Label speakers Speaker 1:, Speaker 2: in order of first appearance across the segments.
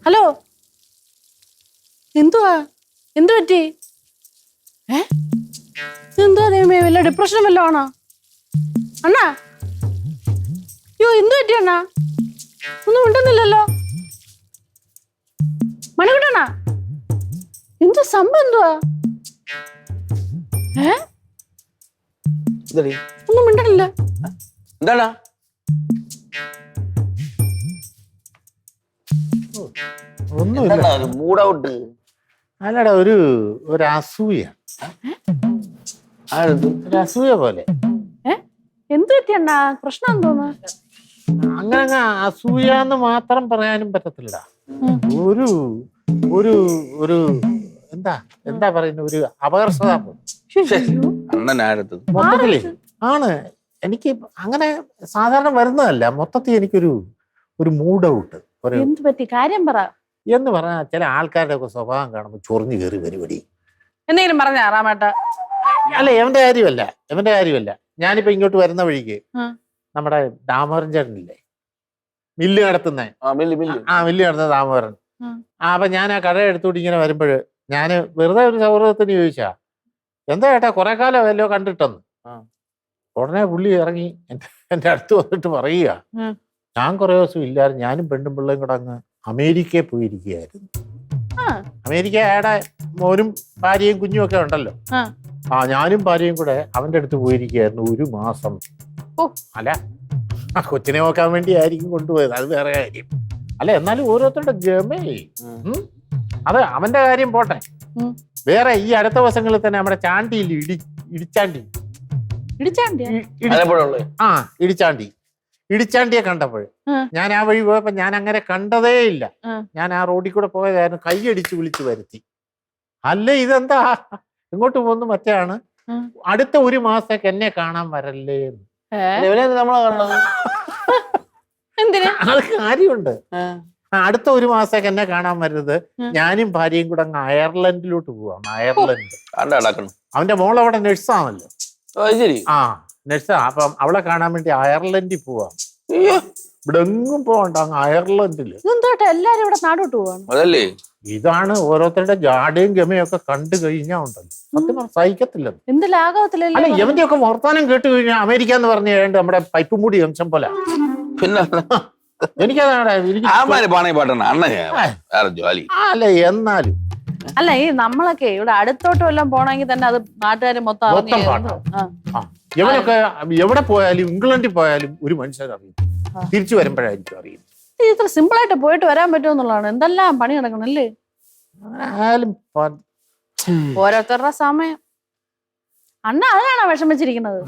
Speaker 1: Hello, എന്തുവാ? എന്തു പറ്റി? എന്തുവാ ദൈവമേ, വല്ല ഡിപ്രഷനും വല്ല ആണോ അണ്ണാ? അയ്യോ, എന്തു പറ്റി അണ്ണാ? ഒന്നും ഉണ്ടെന്നില്ലല്ലോ. മണിക്കുട്ടണ്ണാ, എന്തു സംഭവം? എന്തുവാ? ഒന്നും മിണ്ടണില്ല.
Speaker 2: എന്താടാ? മൂഡ് ഔട്ട്
Speaker 3: അല്ലടാ, ഒരു അസൂയ. ഒരു അസൂയ പോലെ.
Speaker 1: എന്തു പറ്റി അണ്ണാ? പ്രശ്നം തോന്നുന്നു.
Speaker 3: അങ്ങനെ അസൂയ എന്ന് മാത്രം പറയാനും പറ്റത്തില്ല. ഒരു ഒരു ഒരു എന്താ എന്താ പറയുന്ന ഒരു അപകർഷതാബോധം മൊത്തത്തില് ആണ്. എനിക്ക് അങ്ങനെ സാധാരണ വരുന്നതല്ല. മൊത്തത്തിൽ എനിക്കൊരു ഒരു മൂഡ് ഔട്ട്.
Speaker 1: എന്ത് പറ്റി? കാര്യം പറ.
Speaker 3: എന്ന് പറഞ്ഞാൽ ചില ആൾക്കാരുടെ ഒക്കെ സ്വഭാവം കാണുമ്പോൾ ചൊറിഞ്ഞു കയറി പരിപാടി.
Speaker 1: എന്തെങ്കിലും പറഞ്ഞ റാമേട്ട?
Speaker 3: അല്ല, എവന്റെ കാര്യമല്ല. ഞാനിപ്പോ ഇങ്ങോട്ട് വരുന്ന വഴിക്ക് നമ്മുടെ ദാമോദരൻ ചേട്ടനില്ലേ, മില്ല് നടത്തുന്ന മില്ല് നടത്തുന്ന ദാമോദരൻ. അപ്പൊ ഞാൻ ആ കട എടുത്തോട്ട് ഇങ്ങനെ വരുമ്പോഴ് ഞാന് വെറുതെ ഒരു സൗഹൃദത്തിന് ചോദിച്ചാ, എന്താ ചേട്ടാ കുറെ കാലം വല്ലോ കണ്ടിട്ടെന്ന്. ഉടനെ പുള്ളി ഇറങ്ങി എന്റെ അടുത്ത് വന്നിട്ട് പറയുക, ഞാൻ കുറെ ദിവസം ഇല്ലായിരുന്നു, ഞാനും പെണ്ണും പിള്ളേയും കൂടെ അങ്ങ് അമേരിക്കയിൽ പോയിരിക്കുകയായിരുന്നു. അമേരിക്ക അയാളുടെ മോനും ഭാര്യയും കുഞ്ഞും ഒക്കെ ഉണ്ടല്ലോ. ഞാനും ഭാര്യയും കൂടെ അവന്റെ അടുത്ത് പോയിരിക്കുകയായിരുന്നു 1 മാസം. അല്ല, കൊച്ചിനെ നോക്കാൻ വേണ്ടി ആയിരിക്കും കൊണ്ടുപോയത്, അത് വേറെ കാര്യം. അല്ല, എന്നാലും ഓരോരുത്തരുടെ ഗമേ. അത് അവന്റെ കാര്യം പോട്ടെ. വേറെ ഈ അടുത്ത ദിവസങ്ങളിൽ തന്നെ നമ്മുടെ ചാണ്ടിയിൽ ഇടിച്ചാണ്ടിയെ കണ്ടപ്പോൾ ഞാൻ ആ വഴി പോയപ്പോ ഞാൻ അങ്ങനെ കണ്ടതേ ഇല്ല. ഞാൻ ആ റോഡിൽ കൂടെ പോയതായിരുന്നു, കൈയടിച്ച് വിളിച്ചു വരുത്തി. അല്ല, ഇതെന്താ ഇങ്ങോട്ട് പോകുന്നു മറ്റാണ്, അടുത്ത 1 മാസത്തേക്ക് എന്നെ കാണാൻ വരല്ലേ എന്ന്.
Speaker 2: നമ്മളെ കണ്ടത്
Speaker 3: അത് കാര്യമുണ്ട്. അടുത്ത 1 മാസത്തേക്ക് എന്നെ കാണാൻ വരുന്നത്, ഞാനും ഭാര്യയും കൂടെ അങ്ങ് അയർലൻഡിലോട്ട് പോവാം. അയർലൻഡ്. അവന്റെ മോൾ അവിടെ നഴ്സാണല്ലോ. നഴ്സാ. അപ്പം അവളെ കാണാൻ വേണ്ടി അയർലൻഡിൽ പോവാം. ഇവിടെ എങ്ങും പോകണ്ട, അങ്ങ് അയർലൻഡില്.
Speaker 1: എല്ലാരും ഇവിടെ നാടോട്ട് പോവാണ്.
Speaker 3: ഇതാണ് ഓരോരുത്തരുടെ ജാടയും ഗമയും ഒക്കെ കണ്ടു കഴിഞ്ഞാൽ ഉണ്ടല്ലോ, സത്യം സഹിക്കത്തില്ല.
Speaker 1: എന്ത് ലാഘവത്തിലല്ലേ?
Speaker 3: അല്ല, ഇവന്റെ ഒക്കെ വർത്താനം കേട്ട് കഴിഞ്ഞാൽ അമേരിക്ക എന്ന് പറഞ്ഞു കഴിഞ്ഞാൽ നമ്മുടെ പൈപ്പും മൂടി അംശം പോലെ.
Speaker 2: പിന്നെ
Speaker 3: എനിക്കതാണ് അല്ല, എന്നാലും
Speaker 1: അല്ല, ഈ നമ്മളൊക്കെ ഇവിടെ അടുത്തോട്ട് വല്ലതും പോണെങ്കിൽ തന്നെ അത് നാട്ടുകാര് മൊത്തം
Speaker 3: ഇവനൊക്കെ എവിടെ പോയാലും, ഇംഗ്ലണ്ടിൽ പോയാലും ഒരു മനുഷ്യൻ അറിയും, തിരിച്ചു വരുമ്പോഴായിരിക്കും അറിയും.
Speaker 1: ഇത്ര സിമ്പിൾ ആയിട്ട് പോയിട്ട് വരാൻ പറ്റുമെന്നുള്ളതാണ്. എന്തെല്ലാം പണി നടക്കണല്ലേ. ഓരോരുത്തരുടെ സമയം. അണ്ണ അതിനാണോ വിഷമിച്ചിരിക്കുന്നത്?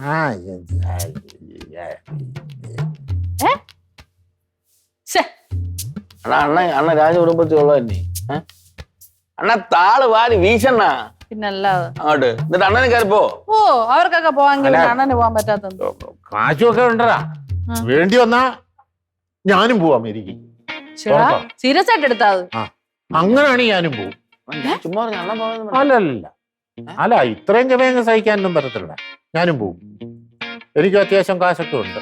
Speaker 2: അണ്ണ രാജകുടുംബത്തിലുള്ള അണ്ണ താള് വാരി വീശണ്ണ.
Speaker 1: പിന്നല്ലാതെ
Speaker 2: അങ്ങോട്ട് എന്നിട്ട് അണ്ണനെ കയറിപ്പോ.
Speaker 1: അവർക്കൊക്കെ പോവാങ്കിൽ അണ്ണന് പോവാൻ പറ്റാത്ത
Speaker 3: കാശുമൊക്കെ ഉണ്ടടാ. വേണ്ടി വന്നാ ഞാനും പോവാം അമേരിക്ക.
Speaker 1: സീരിയസ് ആയിട്ട് എടുത്താ
Speaker 3: അങ്ങനെയാണ് ഞാനും പോവും.
Speaker 2: ചുമ്മാ
Speaker 3: അല്ല, ഇത്രയും ഗമയങ്ങ് സഹിക്കാനൊന്നും പറ്റത്തില്ല. ഞാനും പോവും. എനിക്ക് അത്യാവശ്യം കാശൊക്കെ ഉണ്ട്.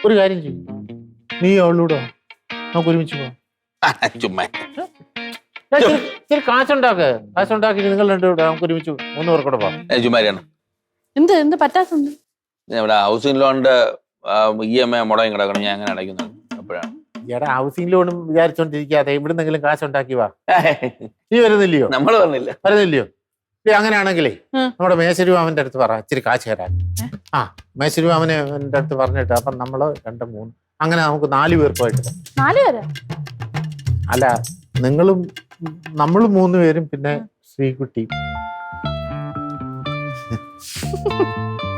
Speaker 3: ഒരു കാര്യം ചെയ്യും, നീ അവളൂടെ നമുക്ക് ഒരുമിച്ച് പോവാം.
Speaker 2: ചുമ്മാ
Speaker 3: ഇച്ചിരി കാശുണ്ടാക്കി നിങ്ങൾ രണ്ടുകൂടെ നമുക്ക് ഒരുമിച്ച് 3 പേർ കൂടെ പോവാം.
Speaker 2: ചുമ്മാരിയാണ്.
Speaker 1: എന്ത് പറ്റാത്തുണ്ട്?
Speaker 2: ഇവിടെ ഹൗസിംഗ് ലോണിന്റെ EMI മുടങ്ങി കിടക്കണം, ഞാൻ അങ്ങനെ അടയ്ക്കുന്നുണ്ട്. അപ്പോഴാണ്
Speaker 3: ഈയിടെ ഹൗസിംഗ് ലോണും വിചാരിച്ചോണ്ടിരിക്കാതെ ഇവിടുന്നെങ്കിലും കാശുണ്ടാക്കി വാ. നീ വരുന്നില്ലയോ?
Speaker 2: നമ്മള്
Speaker 3: വരുന്നില്ലയോ? അങ്ങനെയാണെങ്കിലേ നമ്മുടെ മേശരുമാമന്റെ അടുത്ത് പറ, ഇച്ചിരി കാശ് തരാൻ. മേശരുമാമനെ എന്റെ അടുത്ത് പറഞ്ഞിട്ട് അപ്പം നമ്മള് 2, 3 അങ്ങനെ നമുക്ക് 4 പേർ പോയിട്ട്.
Speaker 1: 4 പേര്?
Speaker 3: അല്ല, നിങ്ങളും നമ്മൾ 3 പേരും പിന്നെ ശ്രീകുട്ടി.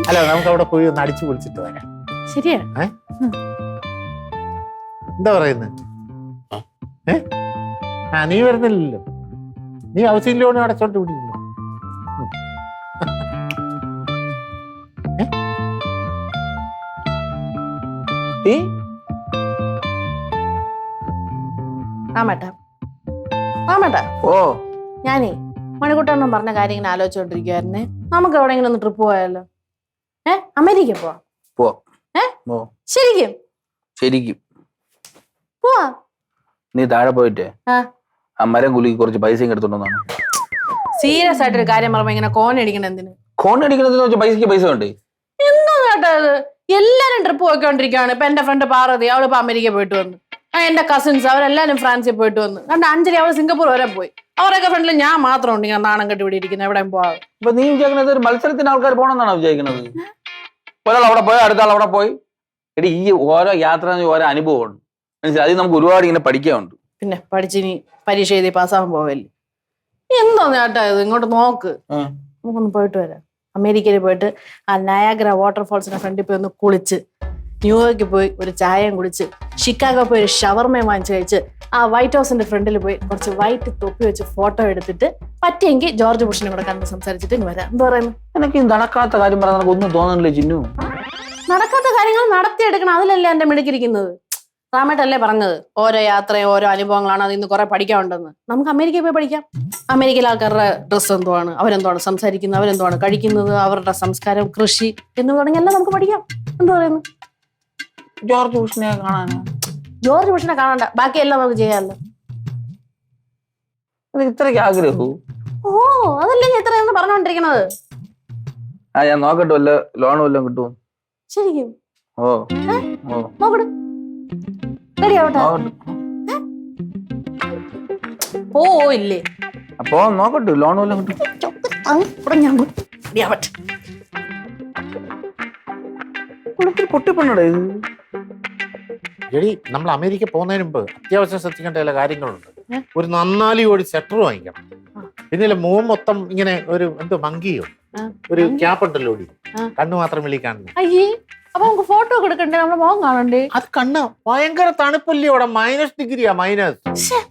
Speaker 3: അല്ല, നമുക്ക് അവിടെ പോയി ഒന്ന് അടിച്ചു പൊളിച്ചിട്ട് വരാം.
Speaker 1: ശരിയാ.
Speaker 3: എന്താ പറയുന്നത്? നീ വരുന്നില്ലല്ലോ. നീ ഹൗസിംഗ് ലോൺ അടച്ചോണ്ട് വിടിയിരുന്നു.
Speaker 1: ഞാനേ മണിക്കുട്ടണ്ണൻ പറഞ്ഞ കാര്യം ഇങ്ങനെ ആലോചിച്ചോണ്ടിരിക്കുവായിരുന്നേ. നമുക്ക് എവിടെയെങ്കിലും ഒന്ന് ട്രിപ്പ് പോയാലോ? അമേരിക്ക പോവാം. ശരിക്കും? പോവാ.
Speaker 2: നീ താഴെ പോയിട്ടേ
Speaker 1: ആ
Speaker 2: ആ മരം കുലുക്കി കുറച്ച് പൈസയും എടുത്തോണ്ടെന്നാണ്.
Speaker 1: സീരിയസ് ആയിട്ടൊരു കാര്യം പറയുമ്പോ ഇങ്ങനെ കോണടിക്കണം എന്തിന്?
Speaker 2: കോണടിക്കുന്നതിന് വെച്ചാൽ പൈസക്ക് പൈസ ഉണ്ട്.
Speaker 1: എന്താ കേട്ടോ ഇത്? എല്ലാരും ട്രിപ്പ് പോയിക്കൊണ്ടിരിക്കുകയാണ്. ഇപ്പൊ എന്റെ ഫ്രണ്ട് പാർവതി, അവളിപ്പോ അമേരിക്ക പോയിട്ട് വന്നു. എന്റെ കസിൻസ് അവരെല്ലാരും ഫ്രാൻസിൽ പോയിട്ട് വന്നു. കണ്ട അഞ്ജലി അവള് സിംഗപ്പൂർ വരെ പോയി. അവരൊക്കെ ഫ്രണ്ടിൽ ഞാൻ മാത്രം ഉണ്ട് ഇങ്ങനെ നാണം കെട്ടി ഇവിടെ ഇരിക്കുന്നത്, എവിടെയും പോവാതെ.
Speaker 2: അപ്പൊ നീ വിചാരിക്കുന്നത് ഒരു മത്സരത്തിന് ആൾക്കാർ പോകണമെന്നാണോ വിചാരിക്കുന്നത്? ഒരാൾ അവിടെ പോയി, അടുത്ത ആൾ അവിടെ പോയി. എടി ഈ ഓരോ യാത്ര ഓരോ അനുഭവമുണ്ട്, മനസ്സിലായി? അതിൽ നമുക്ക് ഒരുപാട് ഇങ്ങനെ പഠിക്കാനുണ്ട്.
Speaker 1: പിന്നെ പഠിച്ചിനി പരീക്ഷ എഴുതി പാസ്സാവാൻ പോവല്ലേ. എന്തോന്ന് ചേട്ടാ ഇത്? ഇങ്ങോട്ട് നോക്ക്, നമുക്കൊന്ന് പോയിട്ട് വരാം. അമേരിക്കയിൽ പോയിട്ട് ആ നയാഗ്ര വാട്ടർഫോൾസിന്റെ ഫ്രണ്ടിൽ പോയി ഒന്ന് കുളിച്ച്, ന്യൂയോർക്കിൽ പോയി ഒരു ചായയും കുടിച്ച്, ഷിക്കാഗോ പോയി ഒരു ഷവർമയും വാങ്ങിച്ചു കഴിച്ച്, ആ വൈറ്റ് ഹൗസിന്റെ ഫ്രണ്ടിൽ പോയി കുറച്ച് വൈറ്റ് തൊപ്പി വെച്ച് ഫോട്ടോ എടുത്തിട്ട് പറ്റിയെങ്കിൽ ജോർജ് ബുഷിനെ കൂടെ കണ്ട് സംസാരിച്ചിട്ട് ഇനി വരാം. എന്താ പറയുന്നത്?
Speaker 2: എനിക്ക് നടക്കാത്ത കാര്യം പറയാൻ നമുക്ക് ഒന്നും തോന്നുന്നില്ല ചിന്നു.
Speaker 1: നടക്കാത്ത കാര്യങ്ങൾ നടത്തിയെടുക്കണം, അതിലല്ലേ എന്റെ മിടുക്കിരിക്കുന്നത്. റാമേട്ടല്ലേ പറഞ്ഞത് ഓരോ യാത്രയും ഓരോ അനുഭവങ്ങളാണ്, അതിൽ നിന്ന് കുറെ പഠിക്കാനുണ്ടെന്ന്. നമുക്ക് അമേരിക്കയിൽ പോയി പഠിക്കാം. അമേരിക്കയിലെ ആൾക്കാരുടെ ഡ്രസ്സ് എന്തുവാണ്, അവരെന്തുവാണ് സംസാരിക്കുന്നത്, അവരെന്തുവാണ് കഴിക്കുന്നത്, അവരുടെ സംസ്കാരം, കൃഷി എന്ന് തുടങ്ങി എല്ലാം നമുക്ക് പഠിക്കാം. എന്താ പറയുന്നു?
Speaker 2: ജോർജ് ബുഷിനെ കാണാനോ?
Speaker 1: ജോർജ് ബുഷിനെ കാണണ്ട, ബാക്കിയെല്ലാം നമുക്ക് ചെയ്യാമല്ലോ.
Speaker 2: ഇത്രയ്ക്ക് ആഗ്രഹവും?
Speaker 1: ഓ അതല്ലേ ഞാൻ ഇത്രയെന്ന് പറഞ്ഞോണ്ടിരിക്കണത്.
Speaker 2: ആ ഞാൻ നോക്കട്ടെ, വല്ല ലോൺ വല്ലതും കിട്ടുമോ?
Speaker 1: ശരിക്കും?
Speaker 2: ഓ ഓ
Speaker 1: നോക്കട്ടെ, റെഡി ആവട്ടെ. ഓ ഇല്ലേ?
Speaker 2: അപ്പൊ നോക്കട്ടെ, ലോൺ വല്ലതും കിട്ടും.
Speaker 1: ഞാൻ റെഡി ആവട്ടെ.
Speaker 2: പൊട്ടിപ്പണ്ണടേ ഇത്.
Speaker 3: എടി നമ്മൾ അമേരിക്ക പോകുന്നതിന് മുമ്പ് അത്യാവശ്യം ശ്രദ്ധിക്കേണ്ട ചില കാര്യങ്ങളുണ്ട്. ഒരു 4 കോടി സെറ്റർ വാങ്ങിക്കണം. പിന്നെ മുഖം മൊത്തം ഇങ്ങനെ ഒരു എന്തോ മങ്കിയോ ഒരു ക്യാപ്പ് ഉണ്ടല്ലോ, കണ്ണു മാത്രം വെളി കാണുന്നു.
Speaker 1: അയ്യേ, അപ്പൊ നമുക്ക് ഫോട്ടോ കൊടുക്കണ്ടേ? നമ്മുടെ മുഖം കാണണ്ടേ?
Speaker 3: അത് കണ്ണ് ഭയങ്കര തണുപ്പല്ലേ അവിടെ, -ഡിഗ്രിയാ മൈനസ്.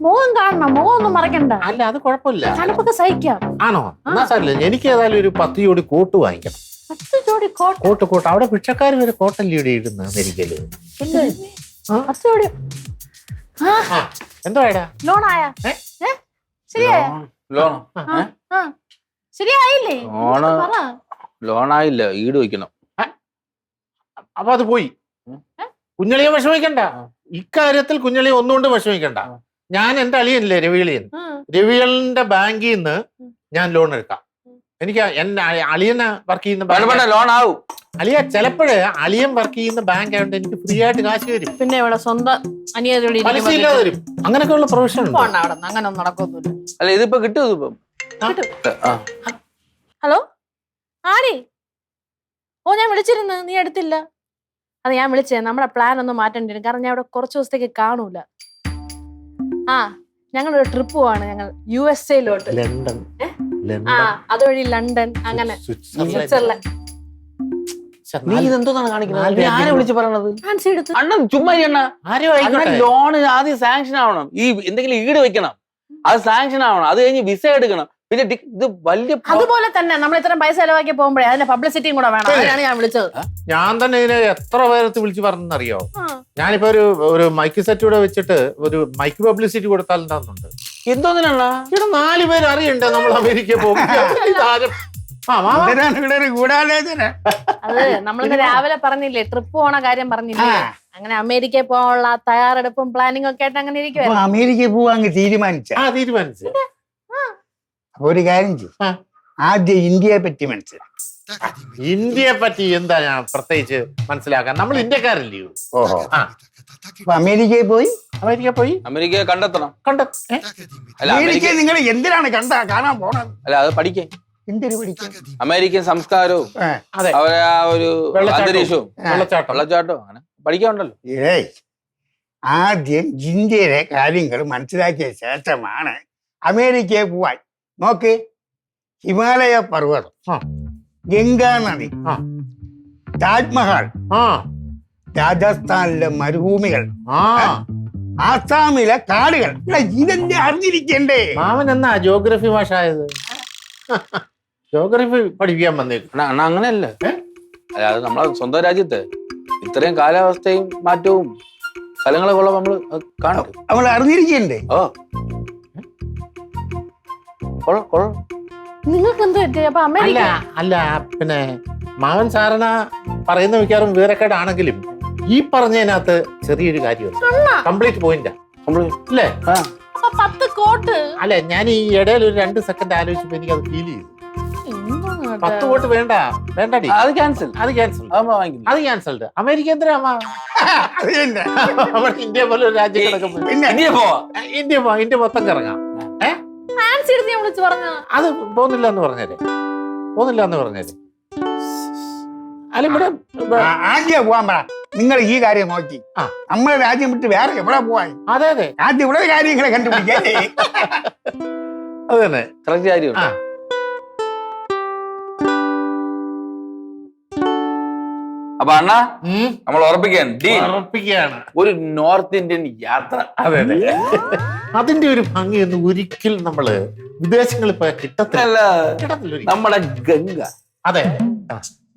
Speaker 1: മുഖം കാണണം, മുഖം ഒന്നും മറക്കണ്ട.
Speaker 3: അല്ല അത് കുഴപ്പമില്ല,
Speaker 1: തണുപ്പൊക്കെ സഹിക്കാം.
Speaker 3: ആണോ? എന്നാ സാറില്ല, എനിക്ക് ഏതായാലും ഒരു 10 ജോഡി കോട്ട് വാങ്ങിക്കണം.
Speaker 1: 10 ജോഡി കോട്ട്?
Speaker 3: കോട്ട് അവിടെ ഭിക്ഷക്കാർ വരെ കോട്ടല്ലേ ഇവിടെ ഇടുന്നു അമേരിക്കയില്.
Speaker 1: 10 ജോഡി
Speaker 3: എന്തോ
Speaker 1: ലോൺ ആയാ? ശരിയായ?
Speaker 2: ലോൺ
Speaker 1: ശരിയായില്ലേ?
Speaker 2: ലോണായില്ല, ഈട് വയ്ക്കണം.
Speaker 3: അപ്പൊ അത് പോയി. കുഞ്ഞളിയെ വിഷമിക്കണ്ട, ഇക്കാര്യത്തിൽ കുഞ്ഞളിയെ ഒന്നുകൊണ്ട് വിഷമിക്കണ്ട. ഞാൻ എന്റെ അളിയനില്ലേ രവികളിയൻ, രവികളിന്റെ ബാങ്കിൽ നിന്ന് ഞാൻ ലോൺ എടുക്കാം. എനിക്ക് എന്റെ അളിയനെ വർക്ക് ചെയ്യുന്ന
Speaker 2: ലോൺ ആവും.
Speaker 3: അളിയ ചിലപ്പോഴേ അളിയൻ വർക്ക് ചെയ്യുന്ന ബാങ്ക് ആയതുകൊണ്ട് എനിക്ക് ഫ്രീ ആയിട്ട് കാശ് തരും.
Speaker 1: പിന്നെ ഇവിടെ സ്വന്തം
Speaker 3: പലിശ ഇല്ലാതെ തരും. അങ്ങനെയൊക്കെയുള്ള പ്രൊവിഷൻ ഉണ്ട്.
Speaker 1: അങ്ങനെ ഒന്നും നടക്കൊന്നുമില്ല.
Speaker 2: അല്ല ഇതിപ്പോ കിട്ടും, ഇതിപ്പം.
Speaker 1: ഹലോ ആടി? ഓ ഞാൻ വിളിച്ചിരുന്നു, നീ എടുത്തില്ല. അത് ഞാൻ വിളിച്ചേ, നമ്മുടെ പ്ലാൻ ഒന്ന് മാറ്റേണ്ടി വരും. കാരണം ഞാൻ ഇവിടെ കുറച്ച് ദിവസത്തേക്ക് കാണൂല. ആ ഞങ്ങളൊരു ട്രിപ്പ് പോവാണ്, ഞങ്ങൾ USA-ലോട്ട്.
Speaker 3: ലണ്ടൻ,
Speaker 1: ആ അതുവഴി ലണ്ടൻ, അങ്ങനെ സ്വിറ്റ്സർലൻഡ്.
Speaker 2: നീ ഇതെന്തോന്നാണ് കാണിക്കുന്നത്? ആരെ വിളിച്ച് പറയണത്?
Speaker 1: ഫാൻസി എടുത്ത്
Speaker 2: അണ്ണൻ ചുമ്മാ ലോൺ ആദ്യം സാങ്ഷൻ ആവണം. ഈ എന്തെങ്കിലും ഈട് വെക്കണം, അത് സാങ്ഷൻ ആവണം. അത് കഴിഞ്ഞ് വിസ എടുക്കണം. പിന്നെ ഇത് വലിയ
Speaker 1: അതുപോലെ തന്നെ നമ്മൾ ഇത്രയും പൈസ ചെലവാക്കി പോകുമ്പോഴേ അതിന്റെ പബ്ലിസിറ്റിയും കൂടെ വേണം. അതിനാണ് ഞാൻ വിളിച്ചത്.
Speaker 3: ഞാൻ തന്നെ ഇതിനെ എത്ര പേരത്ത് വിളിച്ച് പറഞ്ഞറിയോ? ഞാനിപ്പോ ഒരു മൈക്ക് സെറ്റ് കൂടെ വെച്ചിട്ട് ഒരു മൈക്ക് പബ്ലിസിറ്റി കൊടുത്താൽ എന്താന്നുണ്ട്.
Speaker 2: എന്തോന്നിനാണ്
Speaker 3: ഇവിടെ 4 പേര് അറിയണ്ടേ നമ്മൾ അമേരിക്ക പോകും.
Speaker 1: അത് നമ്മളിന്ന് രാവിലെ പറഞ്ഞില്ലേ, ട്രിപ്പ് പോണ കാര്യം പറഞ്ഞില്ലേ? അങ്ങനെ അമേരിക്കയിൽ പോകാനുള്ള തയ്യാറെടുപ്പും പ്ലാനിങ് ഒക്കെ ആയിട്ട് അങ്ങനെ ഇരിക്കുവായിരുന്നു.
Speaker 4: അമേരിക്കയിൽ പോവാൻ തീരുമാനിച്ചു. അപ്പൊ ഒരു കാര്യം ചെയ്യും, ആദ്യം ഇന്ത്യയെ പറ്റി മനസ്സിലാക്കി.
Speaker 3: ഇന്ത്യയെ പറ്റി എന്താ ഞാൻ പ്രത്യേകിച്ച് മനസ്സിലാക്കാൻ? നമ്മൾ ഇന്ത്യക്കാരല്ലയോ?
Speaker 4: ഓഹോ. അപ്പൊ അമേരിക്കയിൽ പോയി
Speaker 2: അമേരിക്കയെ കണ്ടെത്തണം.
Speaker 4: അമേരിക്ക നിങ്ങൾ എന്തിനാണ് കാണാൻ പോണത്?
Speaker 2: അല്ല അത് പഠിക്കേ.
Speaker 4: എന്തൊരു പഠിക്കാൻ?
Speaker 2: അമേരിക്കൻ സംസ്കാരവും അവരെ ആ ഒരു അന്തരീക്ഷവും വെള്ളച്ചാട്ടവും അങ്ങനെ പഠിക്കാനുണ്ടല്ലോ.
Speaker 4: ഏയ്, ആദ്യം ഇന്ത്യയിലെ കാര്യങ്ങൾ മനസ്സിലാക്കിയ ശേഷമാണ് അമേരിക്കയിൽ പോവാൻ. നോക്ക്, ഹിമാലയ പർവ്വതം, ഗംഗാ നദി, താജ്മഹൽ, രാജസ്ഥാനിലെ മരുഭൂമികൾ, ആസാമിലെ കാടുകൾ, ഇതെല്ലാം അറിഞ്ഞിരിക്കണ്ടേ?
Speaker 3: മാമൻ എന്നാ ജോഗ്രഫി ഭാഷ ആയത്? ജോഗ്രഫി പഠിപ്പിക്കാൻ വന്നേക്കും.
Speaker 2: അണ്ണാ അങ്ങനെയല്ല, അല്ല അത് നമ്മളെ സ്വന്തം രാജ്യത്ത് ഇത്രയും കാലാവസ്ഥയും മാറ്റവും സ്ഥലങ്ങളൊക്കെ ഉള്ള നമ്മള് കാണും,
Speaker 4: നമ്മൾ അറിഞ്ഞിരിക്കണ്ടേ?
Speaker 2: ഓ
Speaker 1: നിങ്ങൾക്ക് എന്ത് പറ്റി? അപ്പൊ
Speaker 3: അല്ല പിന്നെ മാവൻ സാറിന പറയുന്ന മിക്കവാറും വിവരക്കേടാണെങ്കിലും ഈ പറഞ്ഞതിനകത്ത് ചെറിയൊരു കാര്യമുണ്ട്. കംപ്ലീറ്റ് പോയിന്റാ അല്ലേ?
Speaker 2: ആ.
Speaker 1: 10 കോട്ട്.
Speaker 3: അല്ലെ, ഞാൻ ഈ ഇടയിൽ ഒരു 2 സെക്കൻഡ് ആലോചിച്ചപ്പോ എനിക്ക് അത് ഫീൽ ചെയ്തു. 10 കോട്ട് വേണ്ടടി,
Speaker 2: അത് ക്യാൻസൽ.
Speaker 3: അത് ക്യാൻസൽ,
Speaker 2: വാങ്ങിക്കില്ല.
Speaker 3: അത് ക്യാൻസൽഡ്. അമേരിക്ക എന്തിനാ
Speaker 4: അത് തന്നെ.
Speaker 3: നമ്മുടെ ഇന്ത്യ പോലെ ഒരു രാജ്യം കിടക്കുമ്പോൾ
Speaker 4: പിന്നെ
Speaker 2: ഇന്ത്യ പോവാ.
Speaker 3: ഇന്ത്യ മൊത്തം കറങ്ങാം.
Speaker 1: ഫാൻസി എടുത്ത് ഞാൻ വിളിച്ചു പറഞ്ഞ
Speaker 3: അത് പോകുന്നില്ല എന്ന് പറഞ്ഞേരെ, അല്ല ഇവിടെ
Speaker 4: ആദ്യം പോവാൻ പറ. നിങ്ങൾ ഈ കാര്യം നോക്കി
Speaker 3: ആ.
Speaker 4: നമ്മളെ രാജ്യം വിട്ട് വേറെ എവിടെ പോവാൻ?
Speaker 3: അതെ അതെ
Speaker 4: ആദ്യം ഇവിടെ കാര്യങ്ങളെ കണ്ടുപിടിക്കല്ലേ.
Speaker 3: അത് തന്നെ.
Speaker 2: കറക്റ്റ് കാര്യം.
Speaker 3: ആ.
Speaker 2: അപ്പൊ അണ്ണാ നമ്മൾ
Speaker 3: ഉറപ്പിക്കുകയാണ്
Speaker 2: ഒരു നോർത്ത് ഇന്ത്യൻ യാത്ര.
Speaker 3: അതെ അതെ. അതിന്റെ ഒരു ഭംഗിയൊന്നും ഒരിക്കലും നമ്മള് വിദേശങ്ങളിൽ പോയാൽ കിട്ടത്തില്ല.
Speaker 2: നമ്മുടെ ഗംഗ,
Speaker 3: അതെ,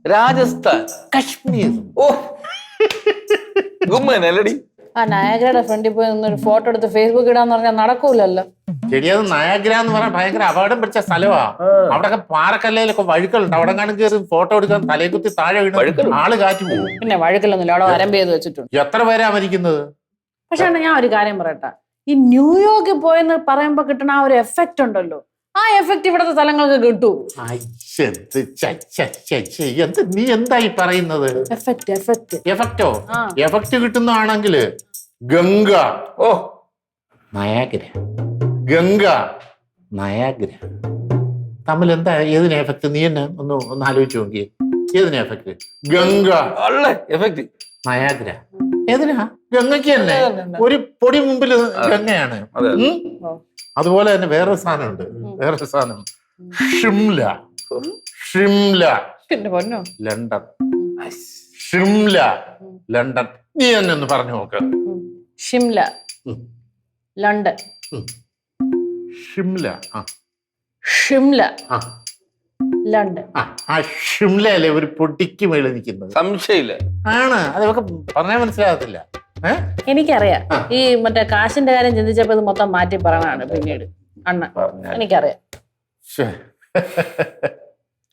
Speaker 2: രാജസ്ഥാൻ,
Speaker 3: കശ്മീർ.
Speaker 2: ഓ ഗുമ്മനല്ലടി.
Speaker 1: ആ നയാഗ്രയുടെ ഫ്രണ്ടിൽ പോയി നിന്നൊരു ഫോട്ടോ എടുത്ത് ഫേസ്ബുക്ക് ഇടാന്ന് പറഞ്ഞാൽ നടക്കൂലല്ലോ.
Speaker 3: ശരിയത് നയാഗ്ര എന്ന് പറഞ്ഞാൽ ഭയങ്കര അപകടം പിടിച്ച സ്ഥലമാ. അവിടെയൊക്കെ പാറക്കല്ലയിലൊക്കെ വഴുക്കലുണ്ട്. അവിടെ കാണും കയറി ഫോട്ടോ എടുക്കാൻ തലയെ കുത്തി താഴെ വീണ് ആള് കാറ്റ് പോകും.
Speaker 1: പിന്നെ വഴുക്കലൊന്നുമില്ല, അവിടെ വരമ്പ് ചെയ്ത് വെച്ചിട്ടുണ്ട്.
Speaker 3: എത്ര പേരാ മരിക്കുന്നത്?
Speaker 1: പക്ഷെ ഞാൻ ഒരു കാര്യം പറയട്ടെ, ഈ ന്യൂയോർക്കിൽ പോയെന്ന് പറയുമ്പോ കിട്ടുന്ന ആ ഒരു എഫക്റ്റ് ഉണ്ടല്ലോ, ആ എഫക്റ്റ് ഇവിടുത്തെ സ്ഥലങ്ങൾക്ക് കിട്ടൂ.
Speaker 3: എന്ത് നീ എന്തായി പറയുന്നത്? എഫക്റ്റോ? എഫക്റ്റ് കിട്ടുന്നതാണെങ്കിൽ ഗംഗ,
Speaker 2: ഓ
Speaker 3: നയാഗ്ര, ഗംഗ, നയാഗ്ര തമ്മിൽ എന്താ, ഏതിനാ എഫക്ട്? നീ തന്നെ ഒന്ന് ആലോചിച്ച് നോക്കിയേ. ഏതിനാ എഫക്ട്? Ganga,
Speaker 2: effect
Speaker 3: Niagara. ഏതിനാ? ഗംഗയ്ക്ക് തന്നെ. ഒരു പൊടി മുമ്പിൽ ഗംഗയാണ്. അതുപോലെ തന്നെ വേറൊരു സാധനം, ഷിംല, ലണ്ടൻ. ഷിംല, ലണ്ടൻ. നീ തന്നെ ഒന്ന് പറഞ്ഞു നോക്ക്.
Speaker 1: ഷിംല, ലണ്ടൻ.
Speaker 3: ഷിംല,
Speaker 1: ഷിംല, ലണ്ടൻ.
Speaker 3: ആ ഷിംലയല്ലേ ഒരു പൊടിക്ക് മേളിൽ നിൽക്കുന്നത്?
Speaker 2: സംശയമില്ല.
Speaker 3: ആണ്. അതൊക്കെ പറഞ്ഞാൽ മനസ്സിലാകത്തില്ല.
Speaker 1: എനിക്കറിയാം. ഈ മറ്റേ കാശിന്റെ കാര്യം ചിന്തിച്ചപ്പോ ഇത് മൊത്തം മാറ്റി പറയണാണ് പിന്നീട് അണ്ണ. എനിക്കറിയാം.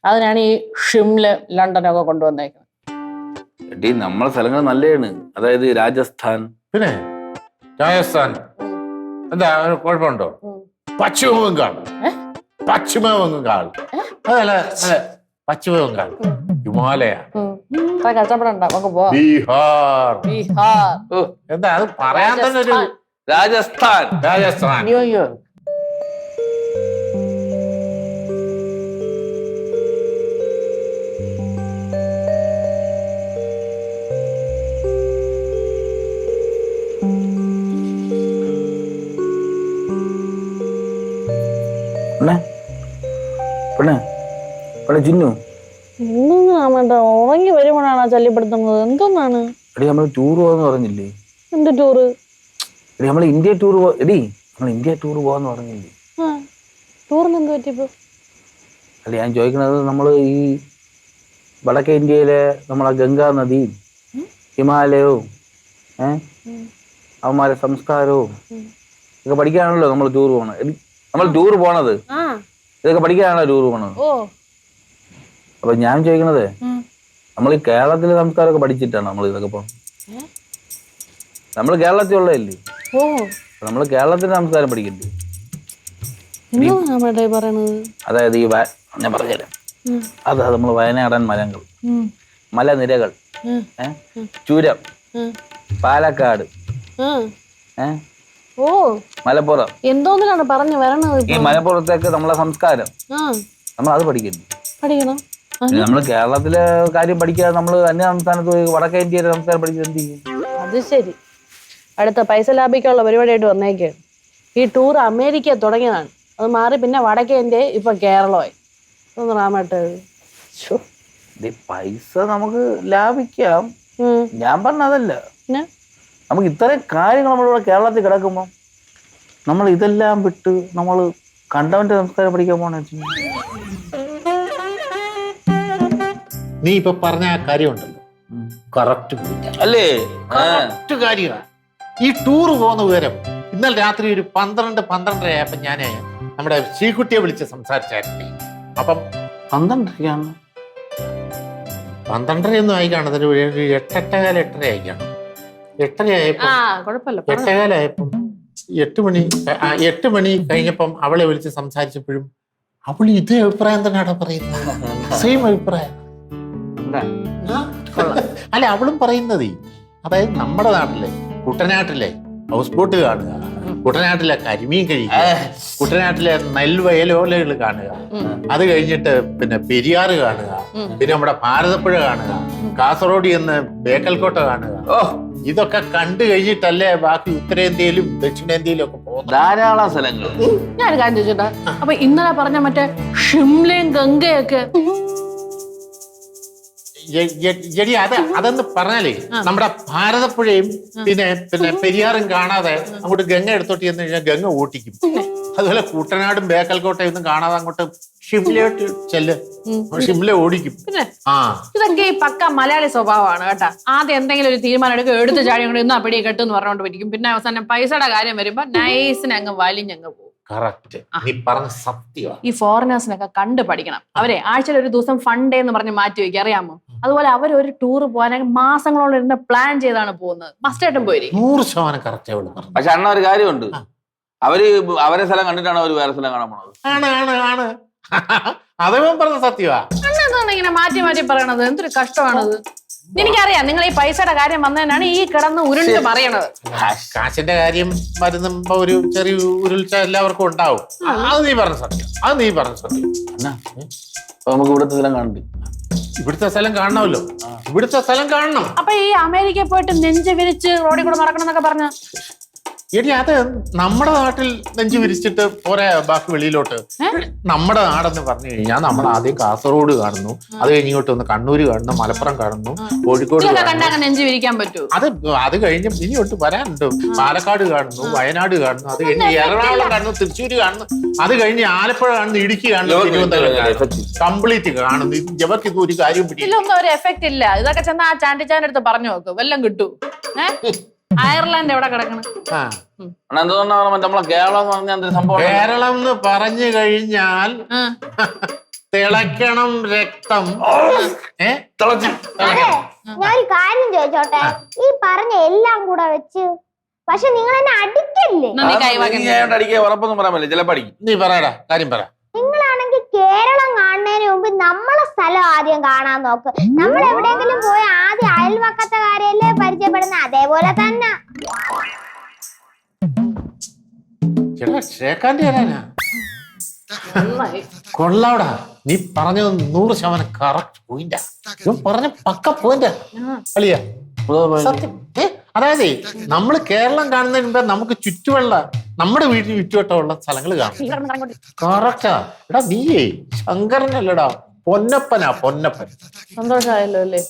Speaker 1: അതിനാണ് ഈ ഷിംല, ലണ്ടനൊക്കെ കൊണ്ടുവന്നേക്കുന്നത്.
Speaker 2: നമ്മളെ സ്ഥലങ്ങൾ നല്ലതാണ്. അതായത് രാജസ്ഥാൻ.
Speaker 3: പിന്നെ രാജസ്ഥാൻ എന്താ കുഴപ്പമുണ്ടോ? പശ്ചിമ ബംഗാൾ, അതല്ല, പശ്ചിമ ബംഗാൾ, ഹിമാലയ,
Speaker 1: കഷ്ടപ്പെടണ്ട, നമുക്ക് പോവാം.
Speaker 3: ബീഹാർ. എന്താ അത് പറയാൻ തന്നെ ഒരു
Speaker 2: രാജസ്ഥാൻ.
Speaker 3: അയ്യോ.
Speaker 2: ജിന്നു
Speaker 1: ഉറങ്ങി വരുമ്പോഴാണ് ശല്യപ്പെടുത്തുന്നത്. എന്തോന്നാണ്?
Speaker 2: എടി നമ്മൾ ടൂർ പോവാന്ന് പറഞ്ഞില്ലേ?
Speaker 1: എന്ത് ടൂറ്?
Speaker 2: എടി നമ്മൾ ഇന്ത്യ ടൂർ പോവാന്ന് പറഞ്ഞില്ലേ?
Speaker 1: ടൂറിന് എന്ത് പറ്റിയപ്പോ?
Speaker 2: അല്ല ഞാൻ ചോദിക്കണത്, നമ്മൾ ഈ വടക്കേ ഇന്ത്യയിലെ നമ്മളെ ഗംഗാ നദിയും ഹിമാലയവും അവന്മാരെ സംസ്കാരവും ഇതൊക്കെ പഠിക്കാനാണല്ലോ നമ്മൾ ടൂർ പോണത്. നമ്മൾ ടൂർ പോണത് ഇതൊക്കെ പഠിക്കാനാണല്ലോ ടൂർ പോണത്. അപ്പൊ ഞാൻ ചോദിക്കണത്, നമ്മൾ ഈ കേരളത്തിലെ സംസ്കാരമൊക്കെ പഠിച്ചിട്ടാണ് നമ്മൾ ഇതൊക്കെ പോണത്. നമ്മൾ കേരളത്തിലുള്ളതല്ലേ, നമ്മൾ കേരളത്തിന്റെ സംസ്കാരം പഠിക്കണ്ടേ? അതായത് ഈ ഞാൻ പറഞ്ഞുതരാം. അത് നമ്മൾ വയനാടൻ മരങ്ങൾ, മലനിരകൾ, ചുരം, പാലക്കാട്, മലപ്പുറം,
Speaker 1: എന്തോന്നിലാണ് പറഞ്ഞു വരണത്?
Speaker 2: ഈ മലപ്പുറത്തേക്ക് നമ്മളെ സംസ്കാരം നമ്മൾ അത് പഠിക്കണം. നമ്മൾ കേരളത്തിലെ കാര്യം പഠിക്കാതെ നമ്മൾ അന്യ സംസ്ഥാനത്ത് പോയി വടക്കേ ഇന്ത്യയിലെ സംസ്കാരം പഠിക്കുന്നത് എന്ത് ചെയ്യും?
Speaker 1: അത് ശരി. അടുത്ത പൈസ ലാഭിക്കാനുള്ള പരിപാടിയായിട്ട് വന്നേക്കാണ്. ഈ ടൂർ അമേരിക്ക തുടങ്ങിയതാണ്, അത് മാറി പിന്നെ വടക്കേ ഇന്ത്യ, ഇപ്പൊ കേരളമായി. ഒന്ന് റാമേട്ട
Speaker 2: പൈസ നമുക്ക് ലാഭിക്കാം. ഞാൻ പറഞ്ഞതല്ല, നമുക്ക് ഇത്രയും കാര്യങ്ങൾ നമ്മളിവിടെ കേരളത്തിൽ കിടക്കുമ്പോ നമ്മൾ ഇതെല്ലാം വിട്ട് നമ്മൾ കണ്ടവന്റെ സംസ്കാരം പഠിക്കാൻ പോണ.
Speaker 3: നീ ഇപ്പൊ പറഞ്ഞ ആ കാര്യമുണ്ടല്ലോ, കറക്റ്റ്
Speaker 2: അല്ലേ?
Speaker 3: കറക്റ്റ് കാര്യമാണ്. ഈ ടൂർ പോകുന്ന വിവരം ഇന്നലെ രാത്രി ഒരു 12-12:30 ആയപ്പോ ഞാൻ നമ്മുടെ ശ്രീകുട്ടിയെ വിളിച്ച് സംസാരിച്ചായിരുന്നു. അപ്പം
Speaker 2: 12:30
Speaker 3: 12:30 ഒന്നും ആയി കാണുന്നത്, ഒരു 8:15 8:30 ആയി കാണും. 8:30 ആയപ്പോ,
Speaker 1: ആ കുഴപ്പമില്ല
Speaker 3: 8:15 ആയപ്പം 8 മണി കഴിഞ്ഞപ്പം അവളെ വിളിച്ച് സംസാരിച്ചപ്പോഴും അവൾ ഇതേ അഭിപ്രായം തന്നെയാണ് പറയുന്നത്. സെയിം അഭിപ്രായം. അല്ല, അവളും പറയുന്നത് അതായത് നമ്മുടെ നാട്ടിലെ കുട്ടനാട്ടിലെ ഹൗസ് ബോട്ട് കാണുക, കുട്ടനാട്ടിലെ കരിമീൻ കഴിക്കുക, കുട്ടനാട്ടിലെ നെൽവയലോലകൾ കാണുക, അത് കഴിഞ്ഞിട്ട് പിന്നെ പെരിയാറ് കാണുക, പിന്നെ നമ്മുടെ ഭാരതപ്പുഴ കാണുക, കാസർഗോഡ് എന്ന് ബേക്കൽക്കോട്ട കാണുക. ഇതൊക്കെ കണ്ടു കഴിഞ്ഞിട്ടല്ലേ ബാക്കി ഉത്തരേന്ത്യയിലും ദക്ഷിണേന്ത്യയിലും ഒക്കെ പോകുന്നത്.
Speaker 2: ധാരാളം സ്ഥലങ്ങൾ.
Speaker 1: ഞാൻ കാര്യം ചോദിച്ചോട്ടാ, അപ്പൊ ഇന്നലെ പറഞ്ഞ മറ്റേ ഷിംലയും ഗംഗയൊക്കെ
Speaker 3: അതെന്ന് പറഞ്ഞാലേ നമ്മുടെ ഭാരതപ്പുഴയും പിന്നെ പെരിയാറും കാണാതെ അങ്ങോട്ട് ഗംഗ എടുത്തോട്ട് ചെന്ന് കഴിഞ്ഞാൽ ഗംഗ ഓട്ടിക്കും. അതുപോലെ കുട്ടനാടും ബേക്കൽക്കോട്ടയും ഒന്നും കാണാതെ അങ്ങോട്ട് ഷിംലയോട്ട് ചെല്ല്, ഷിംല ഓടിക്കും.
Speaker 1: ഇതൊക്കെ ഈ പക്ക മലയാളി സ്വഭാവമാണ് കേട്ടാ. ആദ്യം എന്തെങ്കിലും ഒരു തീരുമാനം എടുക്കുക, എടുത്ത് ചാടി അങ്ങോട്ട് ഇന്നാ പിടി കെട്ടെന്ന് പറഞ്ഞുകൊണ്ട് പിടിക്കും. പിന്നെ അവസാനം പൈസയുടെ കാര്യം വരുമ്പോ നൈസിന് അങ്ങ് വലിഞ്ഞങ്ങ് പോകും.
Speaker 3: കറക്റ്റ്, നീ പറഞ്ഞ സത്യമാണ്.
Speaker 1: ഈ ഫോറിനേഴ്സിനൊക്കെ കണ്ടു പഠിക്കണം. അവരെ ആഴ്ചയിൽ ഒരു ദിവസം ഫണ്ട് എന്ന് പറഞ്ഞ് മാറ്റി വയ്ക്കുക, അറിയാമോ? അതുപോലെ അവർ ഒരു ടൂർ പോകാനൊക്കെ മാസങ്ങളോളം ഇരുന്ന് പ്ലാൻ ചെയ്താണ് പോകുന്നത്. മസ്റ്റായിട്ടും പോയി
Speaker 3: 100% കറക്റ്റ്.
Speaker 2: പക്ഷെ അണ്ണ ഒരു കാര്യമുണ്ട്, അവരെ സ്ഥലം കണ്ടിട്ടാണ് അവർ വേറെ സ്ഥലം കാണാൻ പോണത്.
Speaker 3: ആണ് അതേപോലെ പറഞ്ഞ സത്യമാ.
Speaker 1: എന്താണ് ഇങ്ങനെ മാറ്റി മാറ്റി പറയണത്? എന്തൊരു കഷ്ടമാണത്. എനിക്കറിയാം നിങ്ങൾ ഈ പൈസയുടെ കാര്യം വന്നതിനാണ് ഈ കിടന്ന് ഉരുണ്ട് പറയണത്.
Speaker 3: കാശിന്റെ കാര്യം വരുമ്പോ ഒരു ചെറിയ ഉരുൾച്ച എല്ലാവർക്കും ഉണ്ടാവും. അത് നീ പറഞ്ഞ സത്യം.
Speaker 2: നമുക്ക് ഇവിടുത്തെ സ്ഥലം കാണണ്ടേ?
Speaker 3: ഇവിടുത്തെ സ്ഥലം കാണണമല്ലോ, ഇവിടുത്തെ സ്ഥലം കാണണം.
Speaker 1: അപ്പൊ ഈ അമേരിക്കയിൽ പോയിട്ട് നെഞ്ച് വിരിച്ച് റോഡിൽ കൂടെ നടക്കണം എന്നൊക്കെ പറഞ്ഞ
Speaker 3: എടി, അത് നമ്മുടെ നാട്ടിൽ നെഞ്ചു വിരിച്ചിട്ട് പോരാ ബാക്കി വെളിയിലോട്ട്. നമ്മുടെ നാടെന്ന് പറഞ്ഞു കഴിഞ്ഞാൽ നമ്മൾ ആദ്യം കാസർഗോഡ് കാണുന്നു, അത് കഴിഞ്ഞിട്ട് ഒന്ന് കണ്ണൂര് കാണുന്നു, മലപ്പുറം കാണുന്നു, കോഴിക്കോട്
Speaker 1: നെഞ്ചു വിരിക്കാൻ പറ്റൂ.
Speaker 3: അത് കഴിഞ്ഞ് ഇനിയോട്ട് വരാനുണ്ട്. പാലക്കാട് കാണുന്നു, വയനാട് കാണുന്നു, അത് കഴിഞ്ഞ് എറണാകുളം കാണുന്നു, തൃശ്ശൂര് കാണുന്നു, അത് കഴിഞ്ഞ് ആലപ്പുഴ കാണുന്നു, ഇടുക്കി കാണുന്നു, തിരുവനന്തപുരം കംപ്ലീറ്റ് കാണുന്നു. ഇവർക്ക് ഇത് ഒരു കാര്യം
Speaker 1: ഇതിലൊന്നും ഒരു എഫക്ട് ഇല്ല. ഇതൊക്കെ ചെന്ന് ആ ചാണ്ടിച്ചാന്റെ അടുത്ത് പറഞ്ഞു നോക്ക്, വല്ലതും കിട്ടൂ. അയർലാൻഡ് എവിടെ കിടക്കണം?
Speaker 2: നമ്മളെ കേരളം എന്ന് പറഞ്ഞാൽ സംഭവം.
Speaker 3: കേരളം എന്ന് പറഞ്ഞു കഴിഞ്ഞാൽ തിളക്കണം രക്തം.
Speaker 5: ഞാനൊരു കാര്യം ചോദിച്ചോട്ടെ, ഈ പറഞ്ഞ എല്ലാം കൂടെ വെച്ച് പക്ഷെ നിങ്ങൾ എന്നെ അടിക്കല്ലേ?
Speaker 2: അടിക്കുക ഉറപ്പൊന്നും പറയാൻ പറ്റില്ല, ചിലപ്പോ അടിക്കും.
Speaker 3: നീ പറയടാ, കാര്യം പറ.
Speaker 5: നിങ്ങളാണെങ്കിൽ കേരളം കാണുന്നതിന് മുമ്പ് നമ്മളെ സ്ഥലം ആദ്യം കാണാൻ നോക്ക്. നമ്മൾ എവിടെയെങ്കിലും പോയി ആദ്യം അയൽവക്കത്തെ കാര്യല്ലേ പരിചയപ്പെടുന്ന, അതേപോലെ തന്നെ.
Speaker 3: കൊള്ളാവടാ, നീ പറഞ്ഞത് 100% കറക്റ്റ് പോയിന്റാ. പറഞ്ഞ പക്ക പോയിന്റാ അളിയാ. സത്യം. അതായത് നമ്മള് കേരളം കാണുന്നതിന് മുമ്പേ നമുക്ക് ചുറ്റുവെള്ള നമ്മുടെ വീട്ടിൽ ചുറ്റുവട്ടമുള്ള സ്ഥലങ്ങൾ കാണും. കറക്റ്റാ. എടാ നീയേ ശങ്കരനല്ലടാ, പൊന്നപ്പനാ, പൊന്നപ്പൻ.
Speaker 1: സന്തോഷമായല്ലോ അല്ലേ?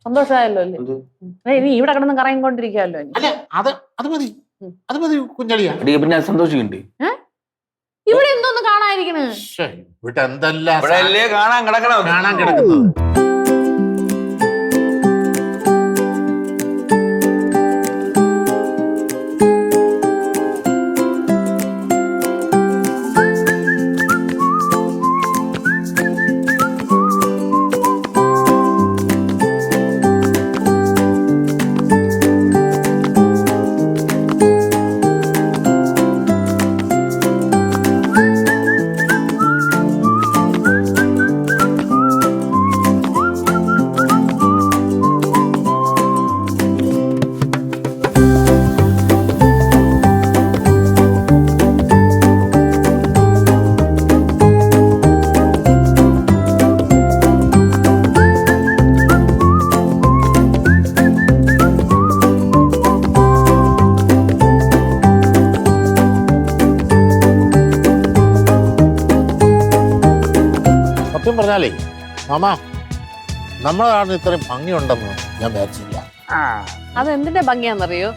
Speaker 1: സന്തോഷമായല്ലോ അല്ലേ? നീ ഇവിടെ കിടന്ന് കറങ്ങിക്കൊണ്ടിരിക്കാമല്ലോ.
Speaker 3: അല്ല, അത് മതി കുഞ്ഞളിയാ.
Speaker 2: പിന്നെ സന്തോഷിക്കണ്ടേ?
Speaker 1: ഇവിടെ എന്തോന്ന് കാണാതിരിക്കണ്?
Speaker 3: ഇവിടെ എന്തെല്ലാം
Speaker 2: കാണാൻ
Speaker 3: കിടക്കുന്നത്. പറഞ്ഞാലേ മാമാ, നമ്മുടെ നാടിന് ഇത്രയും ഭംഗിയുണ്ടെന്ന് ഞാൻ വിചാരിച്ചില്ല.
Speaker 1: അതെന്തിന്റെ ഭംഗിയാന്നറിയോ?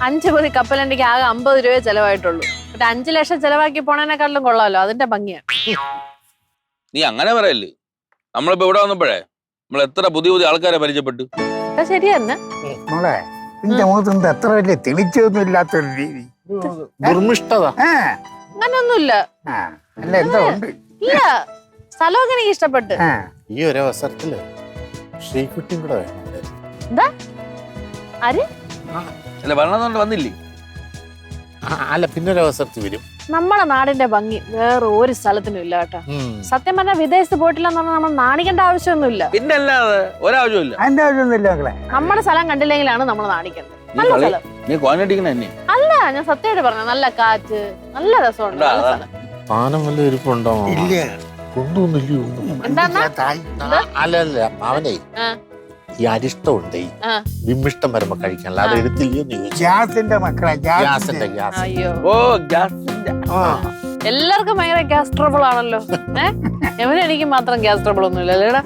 Speaker 1: 5 പൊതി കപ്പലണ്ടിക്ക് ആകെ 50 രൂപയെ ചെലവായിട്ടുള്ളൂ. 5 ലക്ഷം ചെലവാക്കി പോണേനെക്കാട്ടിലും കൊള്ളാമല്ലോ. അതിന്റെ ഭംഗിയാ.
Speaker 2: നീ അങ്ങനെ പറയല്ലേ. നമ്മളിപ്പോ ഇവിടെ വന്നപ്പോഴേ നമ്മൾ എത്ര പുതിയ ആൾക്കാരെ പരിചയപ്പെട്ടു.
Speaker 1: ശരി തന്നെ.
Speaker 4: നിന്റെ മുഖത്ത് എത്ര വലിയ തെളിച്ചൊന്നും ഇല്ലാത്തൊരു രീതി,
Speaker 3: ദുർമിഷ്ടത.
Speaker 1: അങ്ങനൊന്നുമില്ല.
Speaker 4: അല്ല, എന്തോ ഉണ്ട്.
Speaker 1: ഇല്ല, സ്ഥലമൊക്കെ എനിക്ക് ഇഷ്ടപ്പെട്ട്.
Speaker 3: ഈ ഒരു അവസരത്തില് ശ്രീകുട്ടിയും കൂടെ വേണം.
Speaker 1: എന്താ ആര്
Speaker 2: അല്ല വരണമെന്നുണ്ട് വന്നില്ലേ?
Speaker 3: അല്ല പിന്നൊരു അവസരത്തിൽ വരും.
Speaker 1: നമ്മളെ നാടിന്റെ ഭംഗി വേറെ ഒരു സ്ഥലത്തിനും ഇല്ല കേട്ടോ. സത്യം പറഞ്ഞാൽ വിദേശത്ത് പോയിട്ടില്ലെന്ന് പറഞ്ഞാൽ നമ്മൾ നാണിക്കേണ്ട ആവശ്യമൊന്നുമില്ല.
Speaker 2: പിന്നെ അല്ലാതെ ഒരാവശ്യമില്ല.
Speaker 4: അതിന്റെ ആവശ്യമൊന്നുമില്ല മക്കളെ.
Speaker 1: നമ്മുടെ സ്ഥലം കണ്ടില്ലെങ്കിലാണ് നമ്മൾ നാണിക്കേണ്ടത്. നല്ല സ്ഥലം
Speaker 2: നീ കോനടിക്കണ തന്നെ
Speaker 1: അല്ല, ഞാൻ സത്യമായിട്ട് പറഞ്ഞ നല്ല കാറ്റ്, നല്ല രസമുണ്ട്, നല്ല സ്ഥലം.
Speaker 3: പാനം വല്ല ഇരിപ്പുണ്ടോ?
Speaker 4: ഇല്ല.
Speaker 3: കൊണ്ടൊന്നുമില്ലയോ?
Speaker 1: എന്താന്നാ?
Speaker 3: അല്ല അവനെ ഈ അരിഷ്ടമുണ്ട്, ഈ വിമ്മിഷ്ടം വരുമ്പോ കഴിക്കാനുള്ള അത് എടുത്തില്ലയോ നീ?
Speaker 4: ഗ്യാസിന്റെ മക്കളെ,
Speaker 3: ഗ്യാസിന്റെ ഗ്യാസ്.
Speaker 1: അയ്യോ,
Speaker 2: ഓ ഗ്യാസിന്റെ.
Speaker 1: എല്ലാവർക്കും ഭയങ്കര ഗ്യാസ് ട്രബിൾ ആണല്ലോ. എനിക്ക് മാത്രം ഗ്യാസ് ട്രബിൾ ഒന്നും ഇല്ലല്ലേടാ.